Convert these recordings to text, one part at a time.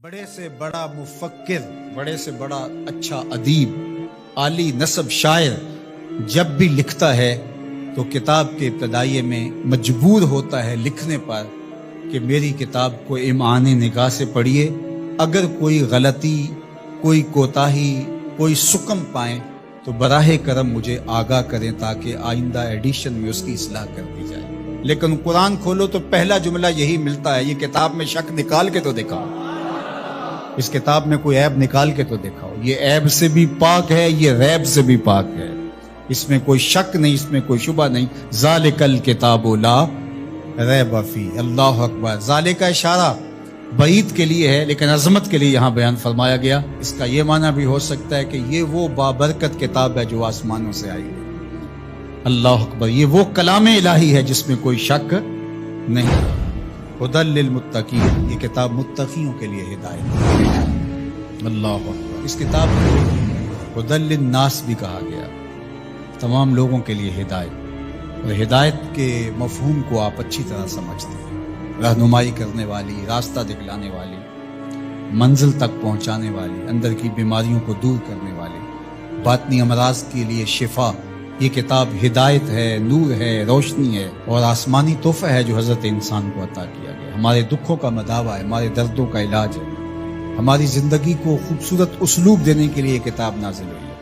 بڑے سے بڑا مفکر، بڑے سے بڑا اچھا ادیب، عالی نسب شاعر جب بھی لکھتا ہے تو کتاب کے ابتدائیے میں مجبور ہوتا ہے لکھنے پر کہ میری کتاب کو امعان نگاہ سے پڑھیے، اگر کوئی غلطی، کوئی کوتاہی، کوئی سکم پائیں تو براہ کرم مجھے آگاہ کریں تاکہ آئندہ ایڈیشن میں اس کی اصلاح کر دی جائے۔ لیکن قرآن کھولو تو پہلا جملہ یہی ملتا ہے، یہ کتاب میں شک نکال کے تو دکھاؤ، اس کتاب میں کوئی عیب نکال کے تو دکھاؤ، یہ عیب سے بھی پاک ہے، یہ ریب سے بھی پاک ہے، اس میں کوئی شک نہیں، اس میں کوئی شبہ نہیں۔ ذالک الکتاب لا ریب فی، اللہ اکبر۔ ذالک کا اشارہ بعید کے لیے ہے لیکن عظمت کے لیے یہاں بیان فرمایا گیا۔ اس کا یہ معنی بھی ہو سکتا ہے کہ یہ وہ بابرکت کتاب ہے جو آسمانوں سے آئی ہے، اللہ اکبر، یہ وہ کلام الہی ہے جس میں کوئی شک نہیں۔ ہدی للمتقین، یہ کتاب متقیوں کے لیے ہدایت ہے، اللہ اکبر۔ اس کتاب کو ہدی للناس بھی کہا گیا، تمام لوگوں کے لیے ہدایت، اور ہدایت کے مفہوم کو آپ اچھی طرح سمجھتے ہیں، رہنمائی کرنے والی، راستہ دکھلانے والی، منزل تک پہنچانے والی، اندر کی بیماریوں کو دور کرنے والی، باطنی امراض کے لیے شفا۔ یہ کتاب ہدایت ہے، نور ہے، روشنی ہے، اور آسمانی تحفہ ہے جو حضرت انسان کو عطا کیا گیا، ہمارے دکھوں کا مداوا ہے، ہمارے دردوں کا علاج ہے، ہماری زندگی کو خوبصورت اسلوب دینے کے لیے یہ کتاب نازل ہوئی ہے،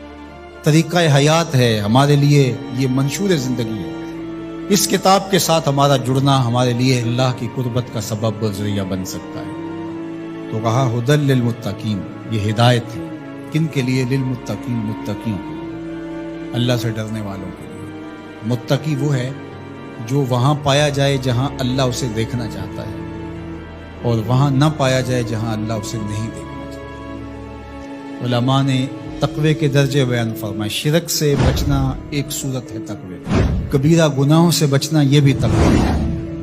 طریقہ حیات ہے ہمارے لیے، یہ منشور زندگی ہے۔ اس کتاب کے ساتھ ہمارا جڑنا ہمارے لیے اللہ کی قربت کا سبب و ذریعہ بن سکتا ہے۔ تو کہا ہدی للمتقین، یہ ہدایت ہے کن کے لیے؟ للمتقین، متقیوں کے لیے، اللہ سے ڈرنے والوں کے لیے۔ متقی وہ ہے جو وہاں پایا جائے جہاں اللہ اسے دیکھنا چاہتا ہے، اور وہاں نہ پایا جائے جہاں اللہ اسے نہیں دیکھنا چاہتا۔ علماء نے تقوی کے درجے بیان فرمائے، شرک سے بچنا ایک صورت ہے تقوی، کبیرہ گناہوں سے بچنا یہ بھی تقوی ہے،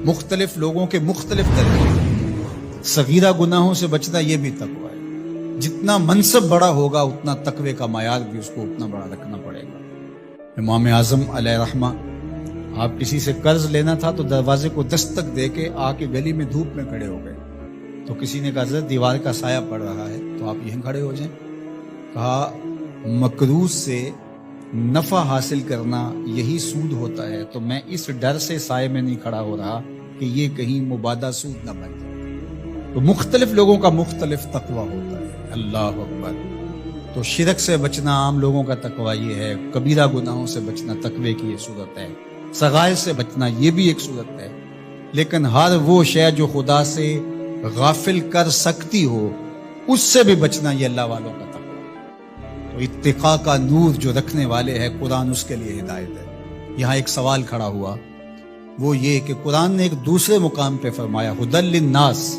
مختلف لوگوں کے مختلف درجے، صغیرہ گناہوں سے بچنا یہ بھی تقوی ہے۔ جتنا منصب بڑا ہوگا اتنا تقوی کا معیار بھی اس کو اتنا بڑا رکھنا پڑے گا۔ امام اعظم علیہ رحمہ، آپ کسی سے قرض لینا تھا تو دروازے کو دستک دے کے آ کے گلی میں دھوپ میں کھڑے ہو گئے، تو کسی نے کہا حضرت دیوار کا سایہ پڑ رہا ہے تو آپ یہیں کھڑے ہو جائیں۔ کہا مقروض سے نفع حاصل کرنا یہی سود ہوتا ہے، تو میں اس ڈر سے سائے میں نہیں کھڑا ہو رہا کہ یہ کہیں مبادہ سود نہ بن جائے۔ تو مختلف لوگوں کا مختلف تقوی ہوتا ہے، اللہ اکبر۔ تو شرک سے بچنا عام لوگوں کا تقوی یہ ہے، کبیرہ گناہوں سے بچنا تقوی کی یہ صورت ہے، صغائر سے بچنا یہ بھی ایک صورت ہے، لیکن ہر وہ شے جو خدا سے غافل کر سکتی ہو اس سے بھی بچنا یہ اللہ والوں کا تقوی ہے۔ تو اتقاء کا نور جو رکھنے والے ہیں قرآن، اس کے لیے ہدایت ہے۔ یہاں ایک سوال کھڑا ہوا، وہ یہ کہ قرآن نے ایک دوسرے مقام پہ فرمایا ہدی للناس،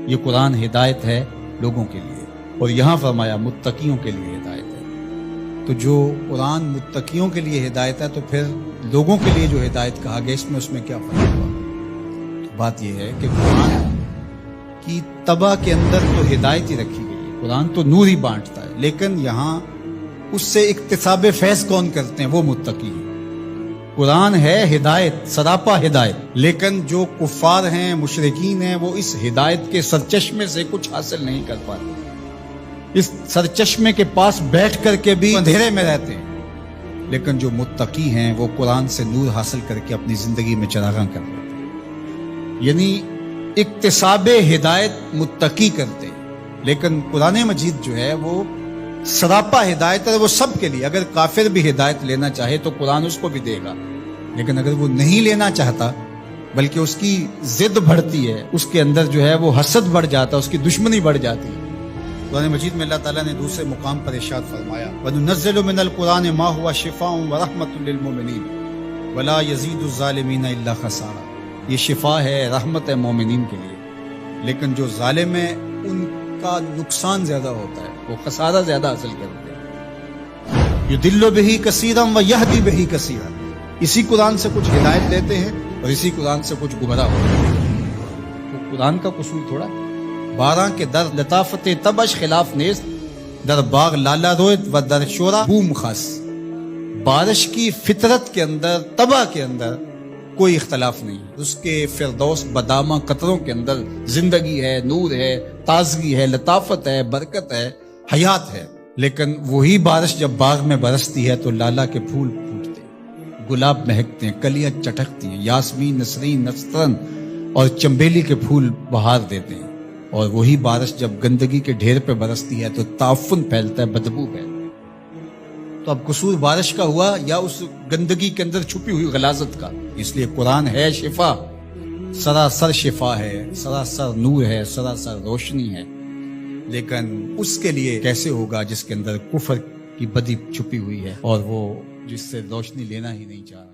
یہ قرآن ہدایت ہے لوگوں کے لیے، اور یہاں فرمایا متقیوں کے لیے ہدایت ہے۔ تو جو قرآن متقیوں کے لیے ہدایت ہے تو پھر لوگوں کے لیے جو ہدایت کہا گیا اس میں کیا فرق ہوا؟ تو بات یہ ہے کہ قرآن کی طبع کے اندر تو ہدایت ہی رکھی گئی ہے، قرآن تو نور ہی بانٹتا ہے، لیکن یہاں اس سے اکتساب فیض کون کرتے ہیں؟ وہ متقی ہیں۔ قرآن ہے ہدایت، سراپا ہدایت، لیکن جو کفار ہیں، مشرکین ہیں، وہ اس ہدایت کے سرچشمے سے کچھ حاصل نہیں کر پاتے، اس سرچشمے کے پاس بیٹھ کر کے بھی اندھیرے میں رہتے ہیں، لیکن جو متقی ہیں وہ قرآن سے نور حاصل کر کے اپنی زندگی میں چراغاں کر لیتے ہیں، یعنی اکتساب ہدایت متقی کرتے ہیں۔ لیکن قرآن مجید جو ہے وہ سراپا ہدایت ہے، وہ سب کے لیے، اگر کافر بھی ہدایت لینا چاہے تو قرآن اس کو بھی دے گا، لیکن اگر وہ نہیں لینا چاہتا بلکہ اس کی ضد بڑھتی ہے، اس کے اندر جو ہے وہ حسد بڑھ جاتا ہے، اس کی دشمنی بڑھ جاتی ہے۔ قرآن مجید میں اللہ تعالیٰ نے دوسرے مقام پر ارشاد فرمایا وَنُنَزِّلُ مِنَ الْقُرْآنِ مَا هُوَ شِفَاءٌ وَرَحْمَةٌ لِّلْمُؤْمِنِينَ وَلَا يَزِيدُ الظَّالِمِينَ إِلَّا خَسَارًا، یہ شفا ہے، رحمت ہے مومنین کے لیے، لیکن جو ظالم ہے ان کا نقصان زیادہ ہوتا ہے، وہ خسارہ زیادہ حاصل کرتے ہیں۔ یُضِلُّ بِهِ كَثِيرًا وَيَهْدِي بِهِ كَثِيرًا، اسی قرآن سے کچھ ہدایت لیتے ہیں اور اسی قرآن سے کچھ گمراہ ہوتے ہیں۔ تو قرآن کا قصور تھوڑا، بارہ کے در لطافت تبش خلاف نیست، در باغ لالا رویت و در شورا بوم خاص، بارش کی فطرت کے اندر، طبع کے اندر کوئی اختلاف نہیں، اس کے فردوس بدامہ قطروں کے اندر زندگی ہے، نور ہے، تازگی ہے، لطافت ہے، برکت ہے، حیات ہے. لیکن وہی بارش جب باغ میں برستی ہے تو لالا کے پھول پھوٹتے ہیں، گلاب مہکتے ہیں، کلیاں چٹکتی ہیں، یاسمین، نسرین، نسترن اور چمبیلی کے پھول بہار دیتے ہیں. اور وہی بارش جب گندگی کے ڈھیر پہ برستی ہے تو تعفن پھیلتا ہے، بدبو پھیلتا ہے. تو اب قصور بارش کا ہوا یا اس گندگی کے اندر چھپی ہوئی غلاظت کا؟ اس لیے قرآن ہے شفا، سراسر شفا ہے، سراسر نور ہے، سراسر روشنی ہے. لیکن اس کے لیے کیسے ہوگا جس کے اندر کفر کی بدی چھپی ہوئی ہے اور وہ جس سے روشنی لینا ہی نہیں چاہ رہا.